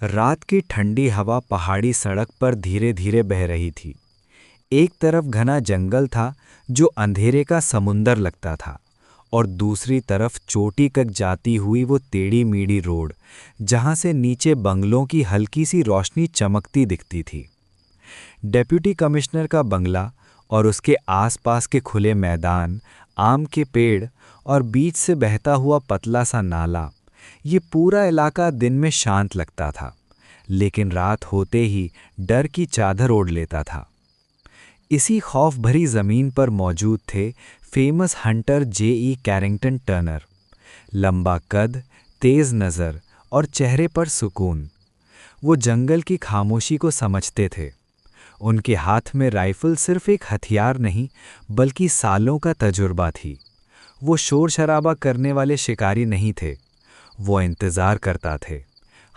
रात की ठंडी हवा पहाड़ी सड़क पर धीरे धीरे बह रही थी। एक तरफ घना जंगल था जो अंधेरे का समुंदर लगता था, और दूसरी तरफ चोटी तक जाती हुई वो टेढ़ी मेढ़ी रोड, जहां से नीचे बंगलों की हल्की सी रोशनी चमकती दिखती थी। डेप्यूटी कमिश्नर का बंगला और उसके आसपास के खुले मैदान, आम के पेड़ और बीच से बहता हुआ पतला सा नाला, ये पूरा इलाका दिन में शांत लगता था, लेकिन रात होते ही डर की चादर ओढ़ लेता था। इसी खौफ भरी जमीन पर मौजूद थे famous Hunter JE. Carrington Turner. लंबा कद, तेज नज़र और चेहरे पर सुकून। वो जंगल की खामोशी को समझते थे। उनके हाथ में राइफल सिर्फ एक हथियार नहीं, बल्कि सालों का तजुर्बा थी। वो शोर शराबा करने वाले शिकारी नहीं थे। वो इंतज़ार करता थे,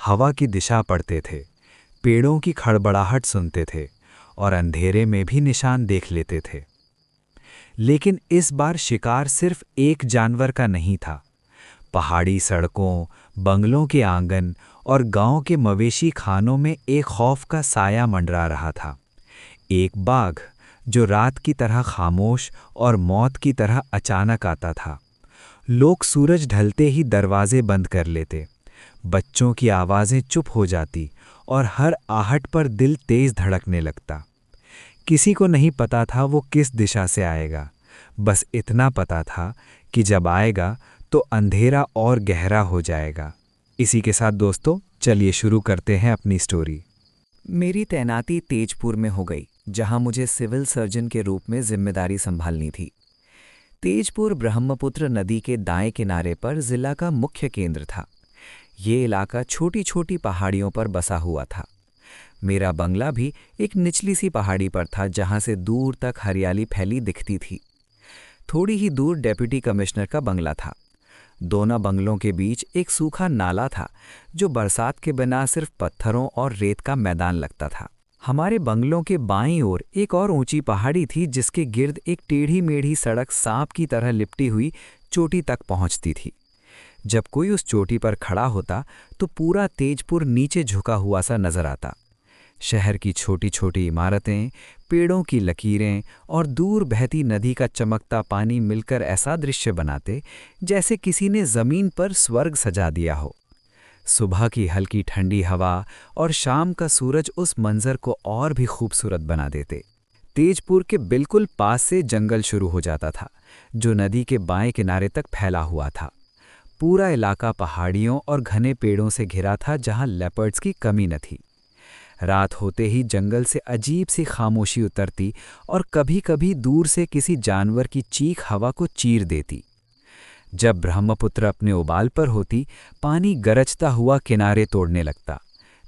हवा की दिशा पढ़ते थे, पेड़ों की खड़बड़ाहट सुनते थे और अंधेरे में भी निशान देख लेते थे। लेकिन इस बार शिकार सिर्फ एक जानवर का नहीं था। पहाड़ी सड़कों, बंगलों के आंगन और गांव के मवेशी खानों में एक खौफ का साया मंडरा रहा था। एक बाघ जो रात की तरह खामोश और मौत की तरह अचानक आता था। लोग सूरज ढलते ही दरवाजे बंद कर लेते, बच्चों की आवाज़ें चुप हो जाती और हर आहट पर दिल तेज धड़कने लगता। किसी को नहीं पता था वो किस दिशा से आएगा, बस इतना पता था कि जब आएगा तो अंधेरा और गहरा हो जाएगा। इसी के साथ दोस्तों, चलिए शुरू करते हैं अपनी स्टोरी। मेरी तैनाती तेजपुर में हो गई, जहां मुझे सिविल सर्जन के रूप में जिम्मेदारी संभालनी थी। तेजपुर ब्रह्मपुत्र नदी के दाएं किनारे पर जिला का मुख्य केंद्र था। ये इलाका छोटी छोटी पहाड़ियों पर बसा हुआ था। मेरा बंगला भी एक निचली सी पहाड़ी पर था, जहां से दूर तक हरियाली फैली दिखती थी। थोड़ी ही दूर डेप्यूटी कमिश्नर का बंगला था। दोनों बंगलों के बीच एक सूखा नाला था, जो बरसात के बिना सिर्फ पत्थरों और रेत का मैदान लगता था। हमारे बंगलों के बाईं ओर एक और ऊंची पहाड़ी थी, जिसके गिर्द एक टेढ़ी मेढ़ी सड़क सांप की तरह लिपटी हुई चोटी तक पहुंचती थी। जब कोई उस चोटी पर खड़ा होता तो पूरा तेजपुर नीचे झुका हुआ सा नजर आता। शहर की छोटी छोटी इमारतें, पेड़ों की लकीरें और दूर बहती नदी का चमकता पानी मिलकर ऐसा दृश्य बनाते जैसे किसी ने जमीन पर स्वर्ग सजा दिया हो। सुबह की हल्की ठंडी हवा और शाम का सूरज उस मंजर को और भी खूबसूरत बना देते। तेजपुर के बिल्कुल पास से जंगल शुरू हो जाता था, जो नदी के बाएं किनारे तक फैला हुआ था। पूरा इलाका पहाड़ियों और घने पेड़ों से घिरा था, जहां लेपर्ड्स की कमी न थी। रात होते ही जंगल से अजीब सी खामोशी उतरती और कभी-कभी दूर से किसी जानवर की चीख हवा को चीर देती। जब ब्रह्मपुत्र अपने उबाल पर होती, पानी गरजता हुआ किनारे तोड़ने लगता।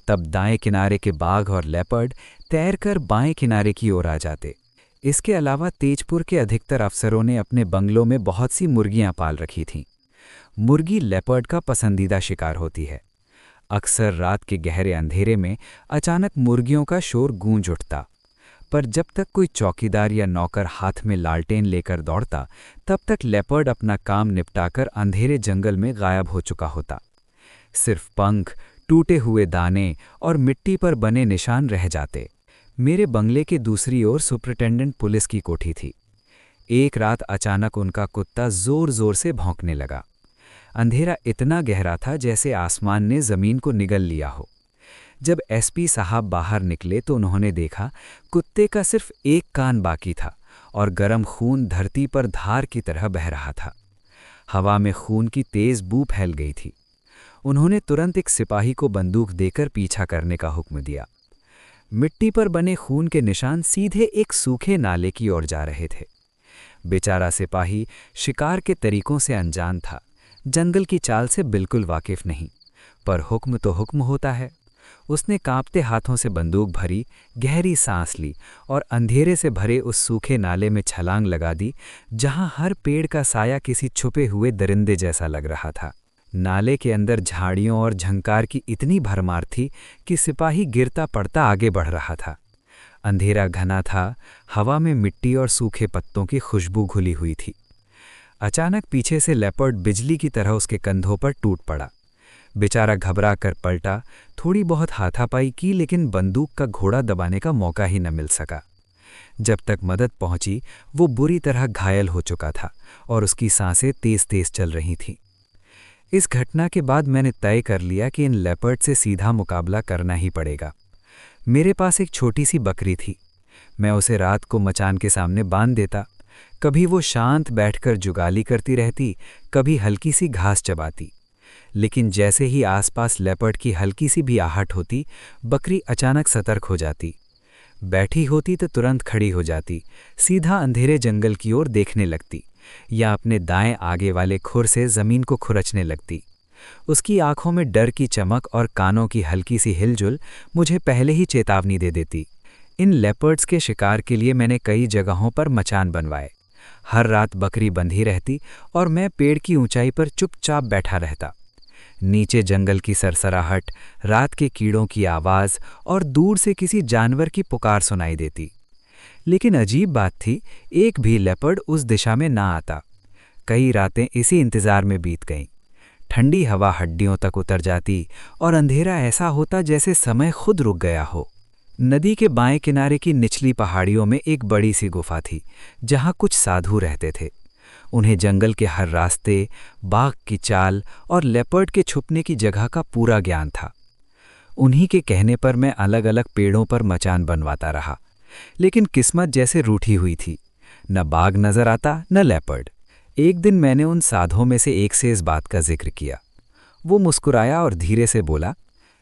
तब दाएं किनारे के बाघ और लेपर्ड तैरकर बाएं किनारे की ओर आ जाते। इसके अलावा तेजपुर के अधिकतर अफसरों ने अपने बंगलों में बहुत सी मुर्गियां पाल रखी थीं। मुर्गी लेपर्ड का पसंदीदा शिकार होती है। अक्सर रात के गहरे अंधेरे में अचानक मुर्गियों का शोर गूंज उठता, पर जब तक कोई चौकीदार या नौकर हाथ में लालटेन लेकर दौड़ता, तब तक लेपर्ड अपना काम निपटाकर अंधेरे जंगल में गायब हो चुका होता। सिर्फ पंख, टूटे हुए दाने और मिट्टी पर बने निशान रह जाते। मेरे बंगले के दूसरी ओर सुपरिटेंडेंट पुलिस की कोठी थी। एक रात अचानक उनका कुत्ता जोर जोर से भौंकने लगा। अंधेरा इतना गहरा था जैसे आसमान ने जमीन को निगल लिया हो। जब एसपी साहब बाहर निकले तो उन्होंने देखा कुत्ते का सिर्फ एक कान बाकी था और गर्म खून धरती पर धार की तरह बह रहा था। हवा में खून की तेज बू फैल गई थी। उन्होंने तुरंत एक सिपाही को बंदूक देकर पीछा करने का हुक्म दिया। मिट्टी पर बने खून के निशान सीधे एक सूखे नाले की ओर जा रहे थे। बेचारा सिपाही शिकार के तरीकों से अनजान था, जंगल की चाल से बिल्कुल वाकिफ नहीं, पर हुक्म तो हुक्म होता है। उसने कांपते हाथों से बंदूक भरी, गहरी सांस ली और अंधेरे से भरे उस सूखे नाले में छलांग लगा दी, जहां हर पेड़ का साया किसी छुपे हुए दरिंदे जैसा लग रहा था। नाले के अंदर झाड़ियों और झंकार की इतनी भरमार थी कि सिपाही गिरता पड़ता आगे बढ़ रहा था। अंधेरा घना था, हवा में मिट्टी और सूखे पत्तों की खुशबू घुली हुई थी। अचानक पीछे से लेपर्ड बिजली की तरह उसके कंधों पर टूट पड़ा। बेचारा घबरा कर पलटा, थोड़ी बहुत हाथापाई की, लेकिन बंदूक का घोड़ा दबाने का मौका ही न मिल सका। जब तक मदद पहुंची, वो बुरी तरह घायल हो चुका था और उसकी सांसें तेज तेज चल रही थीं। इस घटना के बाद मैंने तय कर लिया कि इन लेपर्ड से सीधा मुकाबला करना ही पड़ेगा। मेरे पास एक छोटी सी बकरी थी। मैं उसे रात को मचान के सामने बांध देता। कभी वो शांत बैठकर जुगाली करती रहती, कभी हल्की सी घास चबाती। लेकिन जैसे ही आसपास लेपर्ड की हल्की सी भी आहट होती, बकरी अचानक सतर्क हो जाती। बैठी होती तो तुरंत खड़ी हो जाती, सीधा अंधेरे जंगल की ओर देखने लगती, या अपने दाएं आगे वाले खुर से जमीन को खुरचने लगती। उसकी आंखों में डर की चमक और कानों की हल्की सी हिलजुल मुझे पहले ही चेतावनी दे देती। इन लेपर्ड्स के शिकार के लिए मैंने कई जगहों पर मचान बनवाए। हर रात बकरी बंधी रहती और मैं पेड़ की ऊंचाई पर चुपचाप बैठा रहता। नीचे जंगल की सरसराहट, रात के कीड़ों की आवाज़ और दूर से किसी जानवर की पुकार सुनाई देती। लेकिन अजीब बात थी, एक भी लेपर्ड उस दिशा में ना आता। कई रातें इसी इंतज़ार में बीत गईं। ठंडी हवा हड्डियों तक उतर जाती और अंधेरा ऐसा होता जैसे समय खुद रुक गया हो। नदी के बाएं किनारे की निचली पहाड़ियों में एक बड़ी सी गुफा थी, जहां कुछ साधु रहते थे। उन्हें जंगल के हर रास्ते, बाघ की चाल और लेपर्ड के छुपने की जगह का पूरा ज्ञान था। उन्हीं के कहने पर मैं अलग अलग पेड़ों पर मचान बनवाता रहा, लेकिन किस्मत जैसे रूठी हुई थी। न बाघ नजर आता, न लेपर्ड। एक दिन मैंने उन साधुओं में से एक से इस बात का जिक्र किया। वो मुस्कुराया और धीरे से बोला,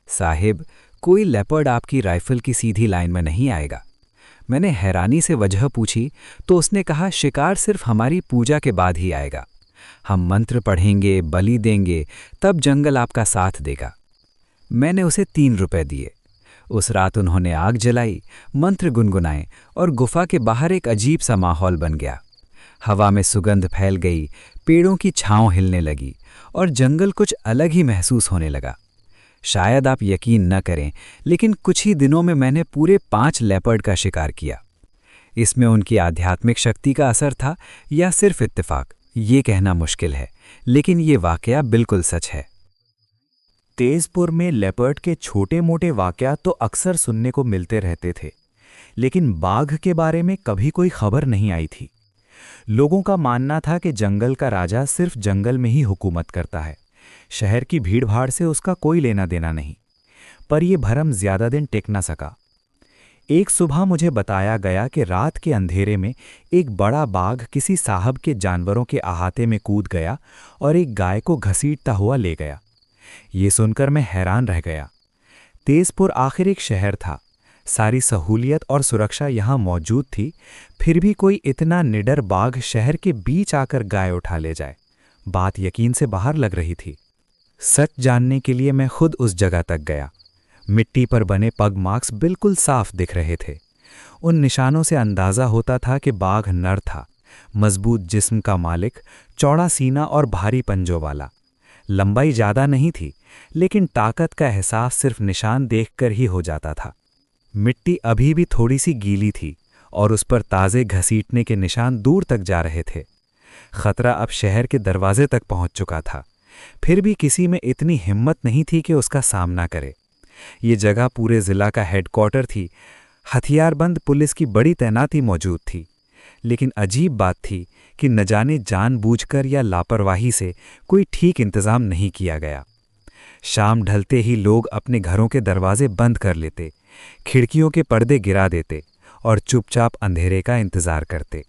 साहिब, कोई लेपर्ड आपकी राइफल की सीधी लाइन में नहीं आएगा। मैंने हैरानी से वजह पूछी तो उसने कहा, शिकार सिर्फ हमारी पूजा के बाद ही आएगा। हम मंत्र पढ़ेंगे, बलि देंगे, तब जंगल आपका साथ देगा। मैंने उसे 3 रुपए दिए। उस रात उन्होंने आग जलाई, मंत्र गुनगुनाए और गुफा के बाहर एक अजीब सा माहौल बन गया। हवा में सुगंध फैल गई, पेड़ों की छांव हिलने लगी और जंगल कुछ अलग ही महसूस होने लगा। शायद आप यकीन न करें, लेकिन कुछ ही दिनों में मैंने पूरे 5 लेपर्ड का शिकार किया। इसमें उनकी आध्यात्मिक शक्ति का असर था या सिर्फ इत्तेफाक, ये कहना मुश्किल है, लेकिन ये वाकया बिल्कुल सच है। तेजपुर में लेपर्ड के छोटे मोटे वाकया तो अक्सर सुनने को मिलते रहते थे, लेकिन बाघ के बारे में कभी कोई खबर नहीं आई थी। लोगों का मानना था कि जंगल का राजा सिर्फ जंगल में ही हुकूमत करता है, शहर की भीड़भाड़ से उसका कोई लेना देना नहीं। पर यह भरम ज्यादा दिन टिक न सका। एक सुबह मुझे बताया गया कि रात के अंधेरे में एक बड़ा बाघ किसी साहब के जानवरों के अहाते में कूद गया और एक गाय को घसीटता हुआ ले गया। ये सुनकर मैं हैरान रह गया। तेजपुर आखिर एक शहर था, सारी सहूलियत और सुरक्षा यहाँ मौजूद थी, फिर भी कोई इतना निडर बाघ शहर के बीच आकर गाय उठा ले जाए, बात यकीन से बाहर लग रही थी। सच जानने के लिए मैं खुद उस जगह तक गया। मिट्टी पर बने पग मार्क्स बिल्कुल साफ दिख रहे थे। उन निशानों से अंदाजा होता था कि बाघ नर था, मजबूत जिस्म का मालिक, चौड़ा सीना और भारी पंजों वाला। लंबाई ज़्यादा नहीं थी, लेकिन ताकत का एहसास सिर्फ निशान देखकर ही हो जाता था। मिट्टी अभी भी थोड़ी सी गीली थी और उस पर ताज़े घसीटने के निशान दूर तक जा रहे थे। खतरा अब शहर के दरवाजे तक पहुंच चुका था, फिर भी किसी में इतनी हिम्मत नहीं थी कि उसका सामना करे। ये जगह पूरे ज़िला का हेडक्वार्टर थी, हथियारबंद पुलिस की बड़ी तैनाती मौजूद थी। लेकिन अजीब बात थी कि न जाने जानबूझकर या लापरवाही से कोई ठीक इंतज़ाम नहीं किया गया। शाम ढलते ही लोग अपने घरों के दरवाजे बंद कर लेते, खिड़कियों के पर्दे गिरा देते और चुपचाप अंधेरे का इंतज़ार करते।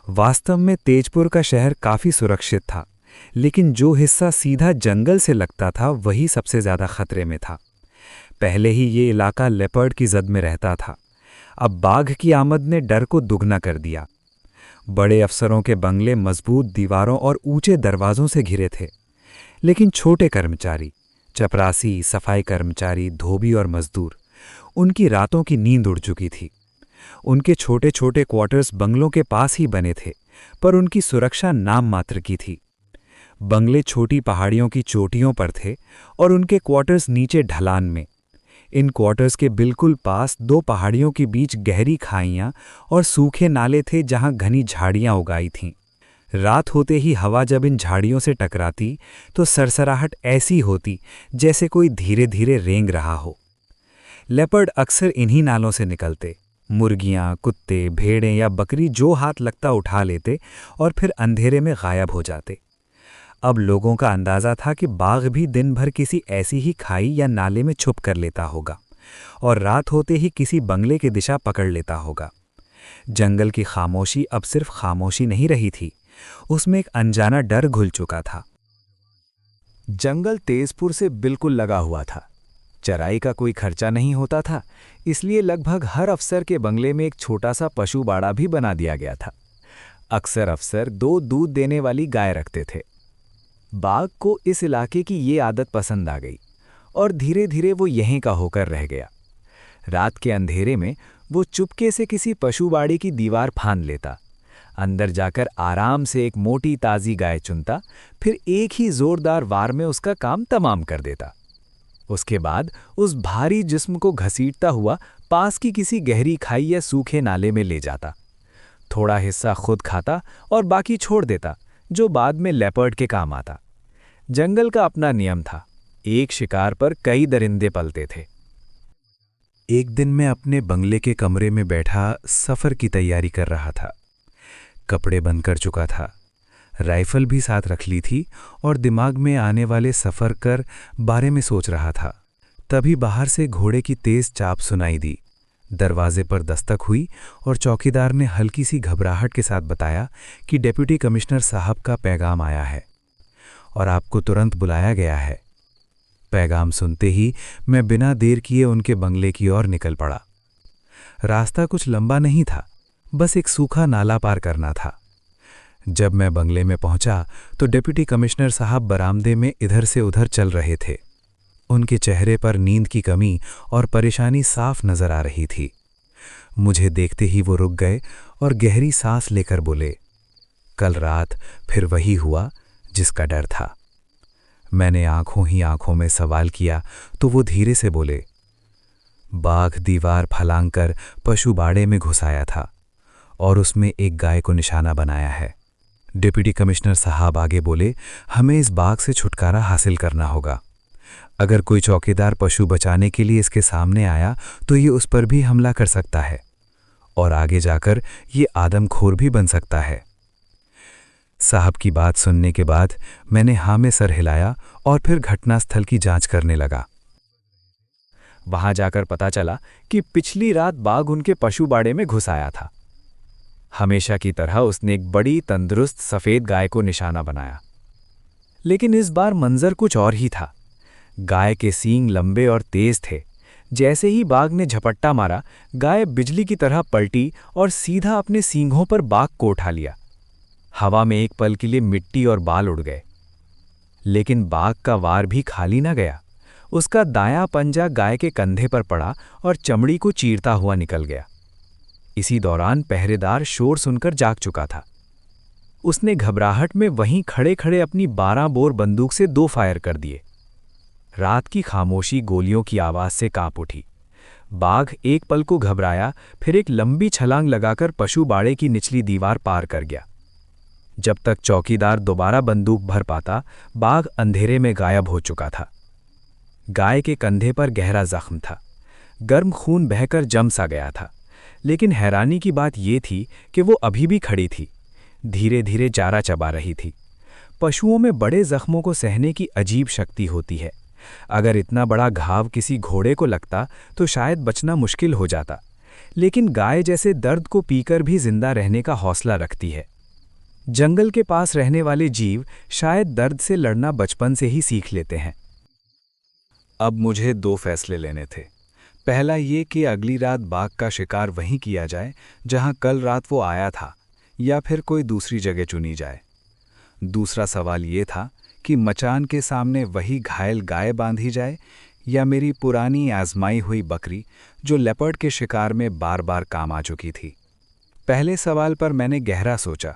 वास्तव में तेजपुर का शहर काफ़ी सुरक्षित था, लेकिन जो हिस्सा सीधा जंगल से लगता था वही सबसे ज़्यादा खतरे में था। पहले ही ये इलाका लेपर्ड की जद में रहता था, अब बाघ की आमद ने डर को दुगना कर दिया। बड़े अफसरों के बंगले मजबूत दीवारों और ऊंचे दरवाज़ों से घिरे थे, लेकिन छोटे कर्मचारी, चपरासी, सफाई कर्मचारी, धोबी और मजदूर, उनकी रातों की नींद उड़ चुकी थी। उनके छोटे छोटे क्वार्टर्स बंगलों के पास ही बने थे, पर उनकी सुरक्षा नाम मात्र की थी। बंगले छोटी पहाड़ियों की चोटियों पर थे और उनके क्वार्टर्स नीचे ढलान में। इन क्वार्टर्स के बिल्कुल पास 2 पहाड़ियों के बीच गहरी खाइयाँ और सूखे नाले थे जहाँ घनी झाड़ियाँ उगाई थीं। रात होते ही हवा जब इन झाड़ियों से टकराती तो सरसराहट ऐसी होती जैसे कोई धीरे धीरे रेंग रहा हो। लेपर्ड अक्सर इन्हीं नालों से निकलते। मुर्गियां, कुत्ते, भेड़ें या बकरी जो हाथ लगता उठा लेते और फिर अंधेरे में गायब हो जाते। अब लोगों का अंदाजा था कि बाघ भी दिन भर किसी ऐसी ही खाई या नाले में छुप कर लेता होगा और रात होते ही किसी बंगले की दिशा पकड़ लेता होगा। जंगल की खामोशी अब सिर्फ खामोशी नहीं रही थी, उसमें एक अनजाना डर घुल चुका था। जंगल तेजपुर से बिल्कुल लगा हुआ था। चराई का कोई खर्चा नहीं होता था, इसलिए लगभग हर अफसर के बंगले में एक छोटा सा पशु बाड़ा भी बना दिया गया था। अक्सर अफसर 2 दूध देने वाली गाय रखते थे। बाघ को इस इलाके की ये आदत पसंद आ गई और धीरे धीरे वो यहीं का होकर रह गया। रात के अंधेरे में वो चुपके से किसी पशुबाड़ी की दीवार फांद लेता, अंदर जाकर आराम से एक मोटी ताज़ी गाय चुनता, फिर एक ही जोरदार वार में उसका काम तमाम कर देता। उसके बाद उस भारी जिस्म को घसीटता हुआ पास की किसी गहरी खाई या सूखे नाले में ले जाता। थोड़ा हिस्सा खुद खाता और बाकी छोड़ देता, जो बाद में लेपर्ड के काम आता। जंगल का अपना नियम था, एक शिकार पर कई दरिंदे पलते थे। एक दिन मैं अपने बंगले के कमरे में बैठा सफ़र की तैयारी कर रहा था। कपड़े बंद कर चुका था, राइफल भी साथ रख ली थी और दिमाग में आने वाले सफ़र कर बारे में सोच रहा था। तभी बाहर से घोड़े की तेज़ चाप सुनाई दी। दरवाजे पर दस्तक हुई और चौकीदार ने हल्की सी घबराहट के साथ बताया कि डिप्टी कमिश्नर साहब का पैगाम आया है और आपको तुरंत बुलाया गया है। पैगाम सुनते ही मैं बिना देर किए उनके बंगले की ओर निकल पड़ा। रास्ता कुछ लंबा नहीं था, बस एक सूखा नाला पार करना था। जब मैं बंगले में पहुंचा तो डिप्टी कमिश्नर साहब बरामदे में इधर से उधर चल रहे थे। उनके चेहरे पर नींद की कमी और परेशानी साफ नजर आ रही थी। मुझे देखते ही वो रुक गए और गहरी सांस लेकर बोले, कल रात फिर वही हुआ जिसका डर था। मैंने आंखों ही आंखों में सवाल किया तो वो धीरे से बोले, बाघ दीवार फलांग कर पशु बाड़े में घुस आया था और उसमें एक गाय को निशाना बनाया है। डिप्टी कमिश्नर साहब आगे बोले, हमें इस बाघ से छुटकारा हासिल करना होगा। अगर कोई चौकीदार पशु बचाने के लिए इसके सामने आया तो ये उस पर भी हमला कर सकता है और आगे जाकर ये आदमखोर भी बन सकता है। साहब की बात सुनने के बाद मैंने हाँ में सर हिलाया और फिर घटनास्थल की जांच करने लगा। वहां जाकर पता चला कि पिछली रात बाघ उनके पशु बाड़े में घुस आया था। हमेशा की तरह उसने एक बड़ी तंदुरुस्त सफ़ेद गाय को निशाना बनाया, लेकिन इस बार मंजर कुछ और ही था। गाय के सींग लंबे और तेज थे। जैसे ही बाघ ने झपट्टा मारा, गाय बिजली की तरह पलटी और सीधा अपने सींगों पर बाघ को उठा लिया। हवा में एक पल के लिए मिट्टी और बाल उड़ गए, लेकिन बाघ का वार भी खाली न गया। उसका दायां पंजा गाय के कंधे पर पड़ा और चमड़ी को चीरता हुआ निकल गया। इसी दौरान पहरेदार शोर सुनकर जाग चुका था। उसने घबराहट में वहीं खड़े खड़े अपनी 12 बोर बंदूक से 2 फायर कर दिए। रात की खामोशी गोलियों की आवाज से कांप उठी। बाघ एक पल को घबराया, फिर एक लंबी छलांग लगाकर पशु बाड़े की निचली दीवार पार कर गया। जब तक चौकीदार दोबारा बंदूक भर पाता, बाघ अंधेरे में गायब हो चुका था। गाय के कंधे पर गहरा जख्म था, गर्म खून बहकर जम सा गया था। लेकिन हैरानी की बात यह थी कि वो अभी भी खड़ी थी, धीरे धीरे चारा चबा रही थी। पशुओं में बड़े जख्मों को सहने की अजीब शक्ति होती है। अगर इतना बड़ा घाव किसी घोड़े को लगता तो शायद बचना मुश्किल हो जाता, लेकिन गाय जैसे दर्द को पीकर भी जिंदा रहने का हौसला रखती है। जंगल के पास रहने वाले जीव शायद दर्द से लड़ना बचपन से ही सीख लेते हैं। अब मुझे 2 फैसले लेने थे। पहला ये कि अगली रात बाघ का शिकार वहीं किया जाए जहां कल रात वो आया था, या फिर कोई दूसरी जगह चुनी जाए। दूसरा सवाल ये था कि मचान के सामने वही घायल गाय बांधी जाए या मेरी पुरानी आजमाई हुई बकरी जो लेपर्ड के शिकार में बार बार काम आ चुकी थी। पहले सवाल पर मैंने गहरा सोचा।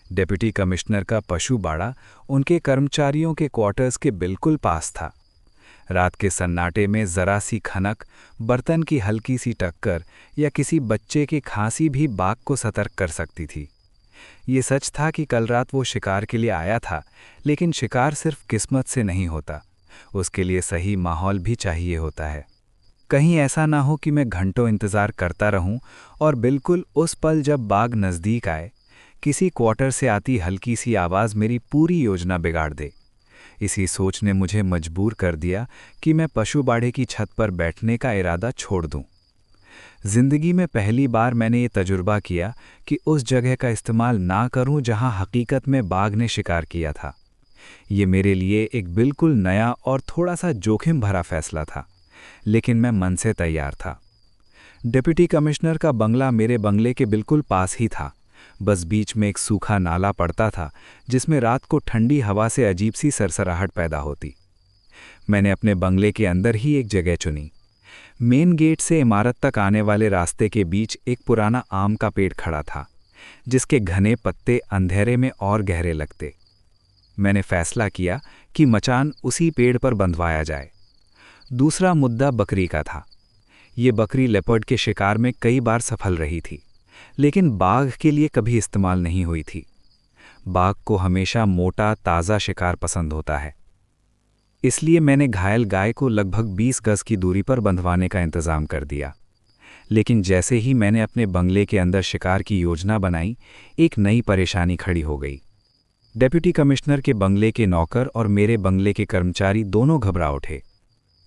डिप्टी कमिश्नर का पशु बाड़ा उनके कर्मचारियों के क्वार्टर्स के बिल्कुल पास था। रात के सन्नाटे में जरा सी खनक, बर्तन की हल्की सी टक्कर या किसी बच्चे की खांसी भी बाघ को सतर्क कर सकती थी। ये सच था कि कल रात वो शिकार के लिए आया था, लेकिन शिकार सिर्फ किस्मत से नहीं होता, उसके लिए सही माहौल भी चाहिए होता है। कहीं ऐसा ना हो कि मैं घंटों इंतज़ार करता रहूं और बिल्कुल उस पल जब बाघ नज़दीक आए, किसी क्वार्टर से आती हल्की सी आवाज़ मेरी पूरी योजना बिगाड़ दे। इसी सोच ने मुझे मजबूर कर दिया कि मैं पशु बाड़े की छत पर बैठने का इरादा छोड़ दूं। जिंदगी में पहली बार मैंने ये तजुर्बा किया कि उस जगह का इस्तेमाल ना करूं जहां हकीकत में बाघ ने शिकार किया था। ये मेरे लिए एक बिल्कुल नया और थोड़ा सा जोखिम भरा फैसला था, लेकिन मैं मन से तैयार था। डिप्टी कमिश्नर का बंगला मेरे बंगले के बिल्कुल पास ही था। बस बीच में एक सूखा नाला पड़ता था जिसमें रात को ठंडी हवा से अजीब सी सरसराहट पैदा होती। मैंने अपने बंगले के अंदर ही एक जगह चुनी। मेन गेट से इमारत तक आने वाले रास्ते के बीच एक पुराना आम का पेड़ खड़ा था, जिसके घने पत्ते अंधेरे में और गहरे लगते। मैंने फैसला किया कि मचान उसी पेड़ पर बंधवाया जाए। दूसरा मुद्दा बकरी का था। ये बकरी लेपर्ड के शिकार में कई बार सफल रही थी, लेकिन बाघ के लिए कभी इस्तेमाल नहीं हुई थी। बाघ को हमेशा मोटा ताज़ा शिकार पसंद होता है। इसलिए मैंने घायल गाय को लगभग 20 गज की दूरी पर बंधवाने का इंतज़ाम कर दिया। लेकिन जैसे ही मैंने अपने बंगले के अंदर शिकार की योजना बनाई, एक नई परेशानी खड़ी हो गई। डिप्टी कमिश्नर के बंगले के नौकर और मेरे बंगले के कर्मचारी दोनों घबरा उठे।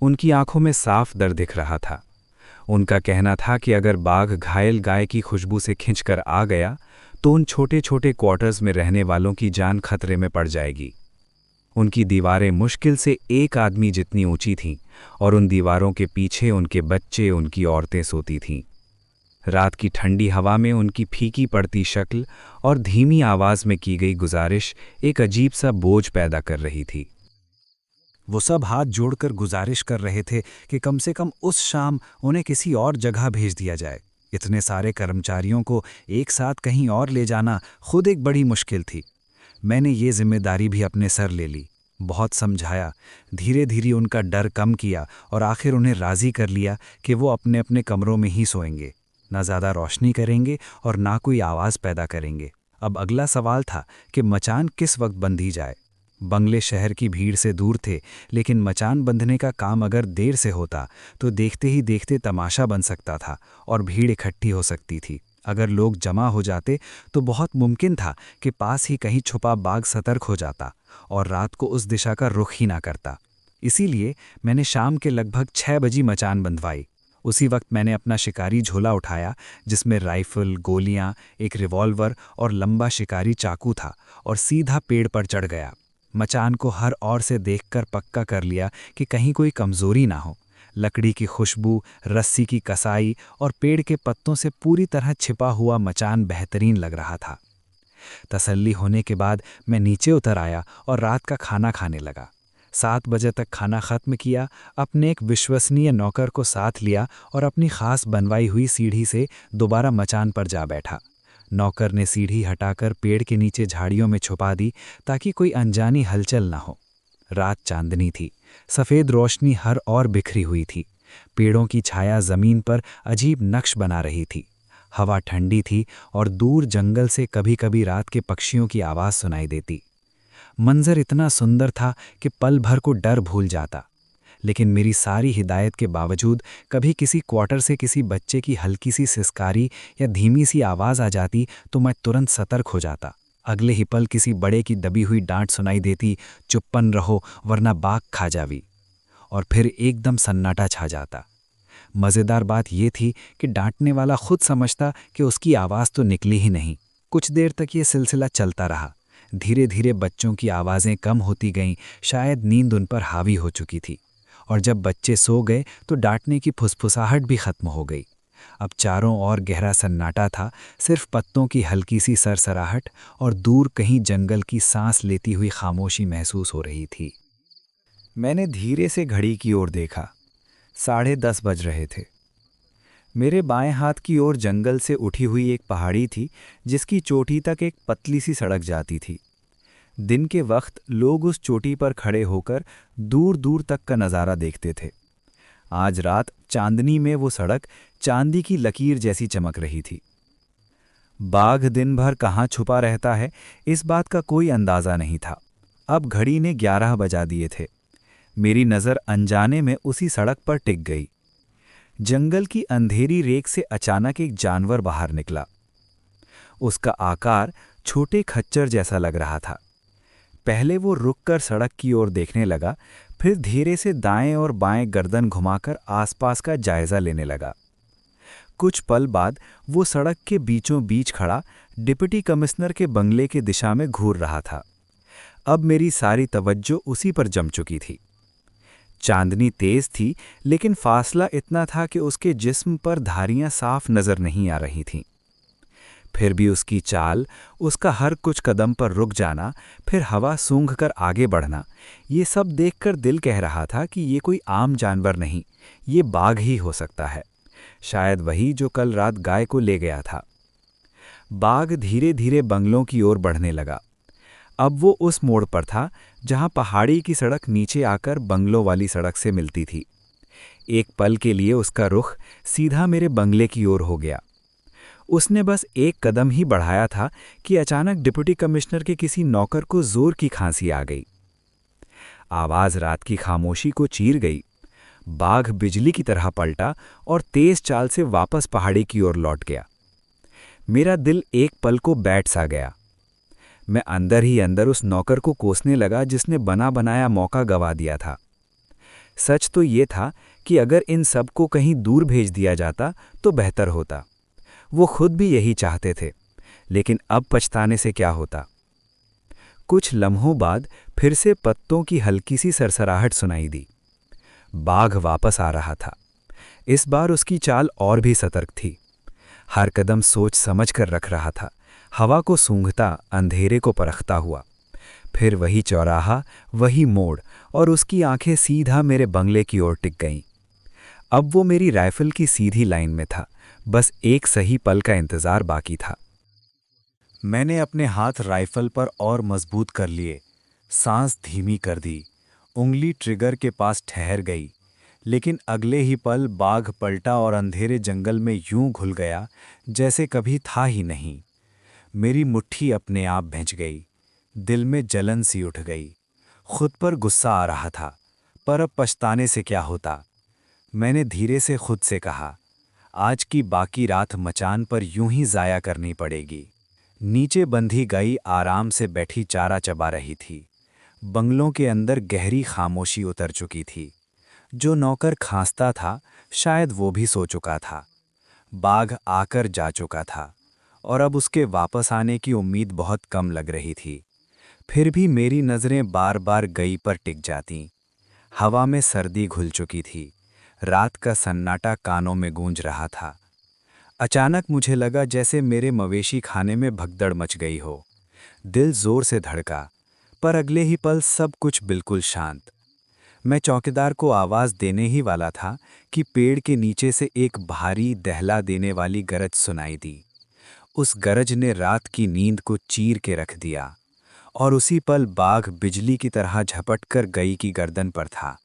उनकी आंखों में साफ डर दिख रहा था। उनका कहना था कि अगर बाघ घायल गाय की खुशबू से खिंचकर आ गया तो उन छोटे छोटे क्वार्टर्स में रहने वालों की जान खतरे में पड़ जाएगी। उनकी दीवारें मुश्किल से एक आदमी जितनी ऊंची थीं और उन दीवारों के पीछे उनके बच्चे, उनकी औरतें सोती थीं। रात की ठंडी हवा में उनकी फीकी पड़ती शक्ल और धीमी आवाज़ में की गई गुजारिश एक अजीब सा बोझ पैदा कर रही थी। वो सब हाथ जोड़कर गुजारिश कर रहे थे कि कम से कम उस शाम उन्हें किसी और जगह भेज दिया जाए। इतने सारे कर्मचारियों को एक साथ कहीं और ले जाना खुद एक बड़ी मुश्किल थी। मैंने ये जिम्मेदारी भी अपने सर ले ली। बहुत समझाया, धीरे धीरे उनका डर कम किया और आखिर उन्हें राज़ी कर लिया कि वो अपने अपने कमरों में ही सोएंगे, ना ज़्यादा रोशनी करेंगे और ना कोई आवाज़ पैदा करेंगे। अब अगला सवाल था कि मचान किस वक्त बंधी जाए। बंगले शहर की भीड़ से दूर थे, लेकिन मचान बंधने का काम अगर देर से होता तो देखते ही देखते तमाशा बन सकता था और भीड़ इकट्ठी हो सकती थी। अगर लोग जमा हो जाते तो बहुत मुमकिन था कि पास ही कहीं छुपा बाघ सतर्क हो जाता और रात को उस दिशा का रुख ही ना करता। इसीलिए मैंने शाम के लगभग 6 बजे मचान बंधवाई। उसी वक्त मैंने अपना शिकारी झोला उठाया, जिसमें राइफल, गोलियां, एक रिवॉल्वर और लंबा शिकारी चाकू था, और सीधा पेड़ पर चढ़ गया। मचान को हर ओर से देखकर पक्का कर लिया कि कहीं कोई कमजोरी ना हो। लकड़ी की खुशबू, रस्सी की कसाई और पेड़ के पत्तों से पूरी तरह छिपा हुआ मचान बेहतरीन लग रहा था। तसल्ली होने के बाद मैं नीचे उतर आया और रात का खाना खाने लगा। 7 बजे तक खाना खत्म किया, अपने एक विश्वसनीय नौकर को साथ लिया और अपनी खास बनवाई हुई सीढ़ी से दोबारा मचान पर जा बैठा। नौकर ने सीढ़ी हटाकर पेड़ के नीचे झाड़ियों में छुपा दी ताकि कोई अनजानी हलचल ना हो। रात चांदनी थी, सफ़ेद रोशनी हर ओर बिखरी हुई थी। पेड़ों की छाया ज़मीन पर अजीब नक्श बना रही थी। हवा ठंडी थी और दूर जंगल से कभी कभी रात के पक्षियों की आवाज़ सुनाई देती। मंजर इतना सुंदर था कि पल भर को डर भूल जाता। लेकिन मेरी सारी हिदायत के बावजूद कभी किसी क्वार्टर से किसी बच्चे की हल्की सी सिसकारी या धीमी सी आवाज़ आ जाती तो मैं तुरंत सतर्क हो जाता। अगले ही पल किसी बड़े की दबी हुई डांट सुनाई देती, चुप्पन रहो वरना बाघ खा जावी। और फिर एकदम सन्नाटा छा जाता। मज़ेदार बात यह थी कि डांटने वाला खुद समझता कि उसकी आवाज़ तो निकली ही नहीं। कुछ देर तक ये सिलसिला चलता रहा। धीरे धीरे बच्चों की आवाज़ें कम होती गईं, शायद नींद उन पर हावी हो चुकी थी। और जब बच्चे सो गए तो डांटने की फुसफुसाहट भी खत्म हो गई। अब चारों ओर गहरा सन्नाटा था, सिर्फ पत्तों की हल्की सी सरसराहट और दूर कहीं जंगल की सांस लेती हुई खामोशी महसूस हो रही थी। मैंने धीरे से घड़ी की ओर देखा। 10:30 बज रहे थे। मेरे बाएं हाथ की ओर जंगल से उठी हुई एक पहाड़ी थी, जिसकी चोटी तक एक पतली सी सड़क जाती थी। दिन के वक्त लोग उस चोटी पर खड़े होकर दूर दूर तक का नज़ारा देखते थे। आज रात चांदनी में वो सड़क चांदी की लकीर जैसी चमक रही थी। बाघ दिन भर कहाँ छुपा रहता है, इस बात का कोई अंदाज़ा नहीं था। अब घड़ी ने 11 बजा दिए थे। मेरी नज़र अनजाने में उसी सड़क पर टिक गई। जंगल की अंधेरी रेख से अचानक एक जानवर बाहर निकला। उसका आकार छोटे खच्चर जैसा लग रहा था। पहले वो रुककर सड़क की ओर देखने लगा, फिर धीरे से दाएं और बाएं गर्दन घुमाकर आसपास का जायजा लेने लगा। कुछ पल बाद वो सड़क के बीचों बीच खड़ा डिप्टी कमिश्नर के बंगले की दिशा में घूर रहा था। अब मेरी सारी तवज्जो उसी पर जम चुकी थी। चांदनी तेज थी, लेकिन फासला इतना था कि उसके जिस्म पर धारियां साफ नजर नहीं आ रही थीं। फिर भी उसकी चाल, उसका हर कुछ कदम पर रुक जाना, फिर हवा सूंघकर आगे बढ़ना, ये सब देखकर दिल कह रहा था कि ये कोई आम जानवर नहीं, ये बाघ ही हो सकता है। शायद वही जो कल रात गाय को ले गया था। बाघ धीरे धीरे बंगलों की ओर बढ़ने लगा। अब वो उस मोड़ पर था जहां पहाड़ी की सड़क नीचे आकर बंगलों वाली सड़क से मिलती थी। एक पल के लिए उसका रुख सीधा मेरे बंगले की ओर हो गया। उसने बस एक कदम ही बढ़ाया था कि अचानक डिप्टी कमिश्नर के किसी नौकर को जोर की खांसी आ गई। आवाज रात की खामोशी को चीर गई। बाघ बिजली की तरह पलटा और तेज चाल से वापस पहाड़ी की ओर लौट गया। मेरा दिल एक पल को बैठ सा गया। मैं अंदर ही अंदर उस नौकर को कोसने लगा जिसने बना बनाया मौका गवा दिया था। सच तो ये था कि अगर इन सब को कहीं दूर भेज दिया जाता तो बेहतर होता। वो खुद भी यही चाहते थे, लेकिन अब पछताने से क्या होता। कुछ लम्हों बाद फिर से पत्तों की हल्की सी सरसराहट सुनाई दी। बाघ वापस आ रहा था। इस बार उसकी चाल और भी सतर्क थी। हर कदम सोच समझ कर रख रहा था, हवा को सूंघता, अंधेरे को परखता हुआ। फिर वही चौराहा, वही मोड़, और उसकी आंखें सीधा मेरे बंगले की ओर टिक गईं। अब वो मेरी राइफल की सीधी लाइन में था, बस एक सही पल का इंतजार बाकी था। मैंने अपने हाथ राइफल पर और मजबूत कर लिए, सांस धीमी कर दी, उंगली ट्रिगर के पास ठहर गई। लेकिन अगले ही पल बाघ पलटा और अंधेरे जंगल में यूं घुल गया जैसे कभी था ही नहीं। मेरी मुट्ठी अपने आप भींच गई, दिल में जलन सी उठ गई। खुद पर गुस्सा आ रहा था, पर अब पछताने से क्या होता। मैंने धीरे से खुद से कहा, आज की बाकी रात मचान पर यूं ही जाया करनी पड़ेगी। नीचे बंधी गई आराम से बैठी चारा चबा रही थी। बंगलों के अंदर गहरी खामोशी उतर चुकी थी। जो नौकर खांसता था, शायद वो भी सो चुका था। बाघ आकर जा चुका था और अब उसके वापस आने की उम्मीद बहुत कम लग रही थी। फिर भी मेरी नज़रें बार बार गई पर टिक जातीं। हवा में सर्दी घुल चुकी थी, रात का सन्नाटा कानों में गूंज रहा था। अचानक मुझे लगा जैसे मेरे मवेशी खाने में भगदड़ मच गई हो। दिल जोर से धड़का, पर अगले ही पल सब कुछ बिल्कुल शांत। मैं चौकीदार को आवाज़ देने ही वाला था कि पेड़ के नीचे से एक भारी दहला देने वाली गरज सुनाई दी। उस गरज ने रात की नींद को चीर के रख दिया, और उसी पल बाघ बिजली की तरह झपटकर गई की गर्दन पर था।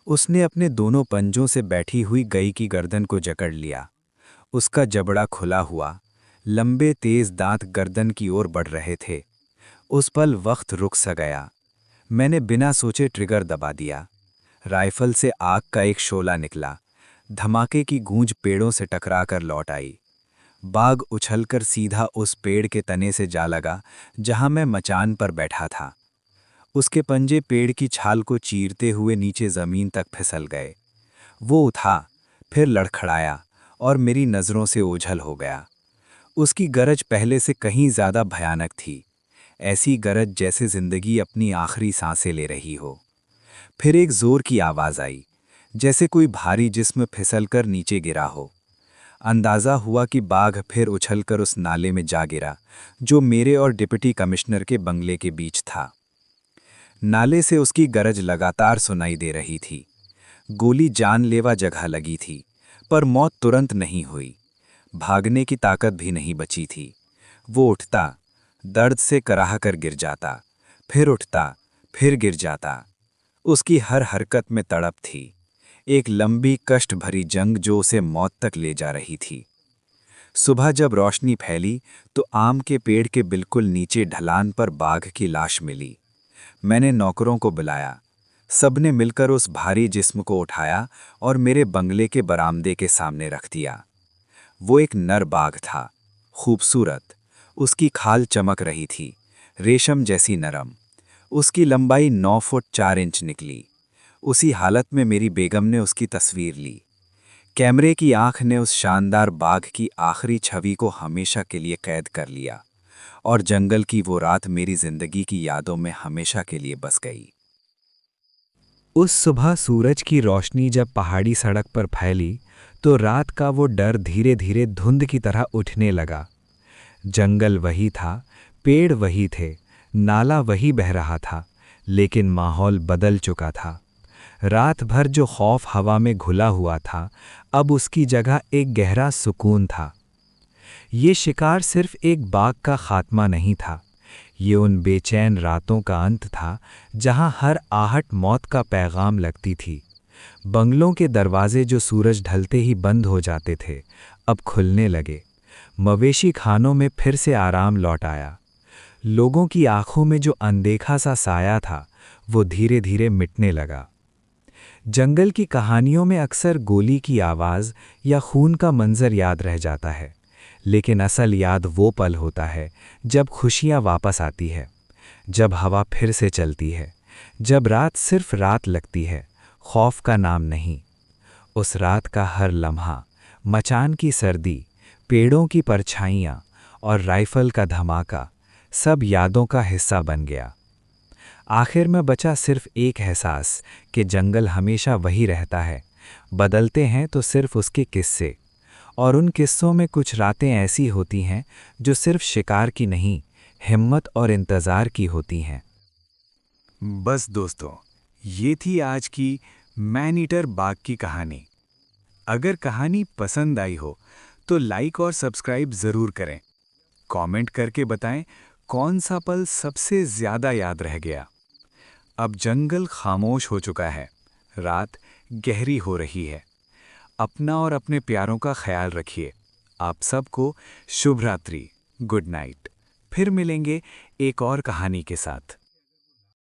उसने अपने दोनों पंजों से बैठी हुई गई की गर्दन को जकड़ लिया। उसका जबड़ा खुला हुआ, लंबे तेज दांत गर्दन की ओर बढ़ रहे थे। उस पल वक्त रुक सा गया। मैंने बिना सोचे ट्रिगर दबा दिया। राइफल से आग का एक शोला निकला। धमाके की गूंज पेड़ों से टकराकर लौट आई। बाघ उछलकर सीधा उस पेड़ के तने से जा लगा जहां मैं मचान पर बैठा था। उसके पंजे पेड़ की छाल को चीरते हुए नीचे जमीन तक फिसल गए। वो उठा, फिर लड़खड़ाया और मेरी नज़रों से ओझल हो गया। उसकी गरज पहले से कहीं ज्यादा भयानक थी, ऐसी गरज जैसे जिंदगी अपनी आखिरी सांसें ले रही हो। फिर एक जोर की आवाज आई, जैसे कोई भारी जिस्म फिसलकर नीचे गिरा हो। अंदाजा हुआ कि बाघ फिर उछलकर उस नाले में जा गिरा जो मेरे और डिप्टी कमिश्नर के बंगले के बीच था। नाले से उसकी गरज लगातार सुनाई दे रही थी। गोली जानलेवा जगह लगी थी, पर मौत तुरंत नहीं हुई। भागने की ताकत भी नहीं बची थी। वो उठता, दर्द से कराह कर गिर जाता, फिर उठता, फिर गिर जाता। उसकी हर हरकत में तड़प थी, एक लंबी कष्ट भरी जंग जो उसे मौत तक ले जा रही थी। सुबह जब रोशनी फैली तो आम के पेड़ के बिल्कुल नीचे ढलान पर बाघ की लाश मिली। मैंने नौकरों को बुलाया। सबने मिलकर उस भारी जिस्म को उठाया और मेरे बंगले के बरामदे के सामने रख दिया। वो एक नर बाघ था, खूबसूरत। उसकी खाल चमक रही थी, रेशम जैसी नरम। उसकी लंबाई 9 फुट 4 इंच निकली। उसी हालत में मेरी बेगम ने उसकी तस्वीर ली। कैमरे की आंख ने उस शानदार बाघ की आखिरी छवि को हमेशा के लिए कैद कर लिया, और जंगल की वो रात मेरी जिंदगी की यादों में हमेशा के लिए बस गई। उस सुबह सूरज की रोशनी जब पहाड़ी सड़क पर फैली तो रात का वो डर धीरे धीरे धुंध की तरह उठने लगा। जंगल वही था, पेड़ वही थे, नाला वही बह रहा था, लेकिन माहौल बदल चुका था। रात भर जो खौफ हवा में घुला हुआ था, अब उसकी जगह एक गहरा सुकून था। ये शिकार सिर्फ एक बाघ का खात्मा नहीं था, ये उन बेचैन रातों का अंत था जहां हर आहट मौत का पैगाम लगती थी। बंगलों के दरवाजे जो सूरज ढलते ही बंद हो जाते थे, अब खुलने लगे। मवेशी खानों में फिर से आराम लौट आया। लोगों की आंखों में जो अनदेखा सा साया था, वो धीरे धीरे मिटने लगा। जंगल की कहानियों में अक्सर गोली की आवाज़ या खून का मंजर याद रह जाता है, लेकिन असल याद वो पल होता है जब खुशियाँ वापस आती है, जब हवा फिर से चलती है, जब रात सिर्फ रात लगती है, खौफ का नाम नहीं। उस रात का हर लम्हा, मचान की सर्दी, पेड़ों की परछाइयाँ और राइफल का धमाका, सब यादों का हिस्सा बन गया। आखिर में बचा सिर्फ एक एहसास कि जंगल हमेशा वही रहता है, बदलते हैं तो सिर्फ उसके किस्से, और उन किस्सों में कुछ रातें ऐसी होती हैं जो सिर्फ शिकार की नहीं, हिम्मत और इंतज़ार की होती हैं। बस दोस्तों, ये थी आज की मैन ईटर बाघ की कहानी। अगर कहानी पसंद आई हो तो लाइक और सब्सक्राइब ज़रूर करें। कमेंट करके बताएं कौन सा पल सबसे ज़्यादा याद रह गया। अब जंगल खामोश हो चुका है, रात गहरी हो रही है। अपना और अपने प्यारों का ख्याल रखिए। आप सबको शुभ रात्रि, गुड नाइट। फिर मिलेंगे एक और कहानी के साथ।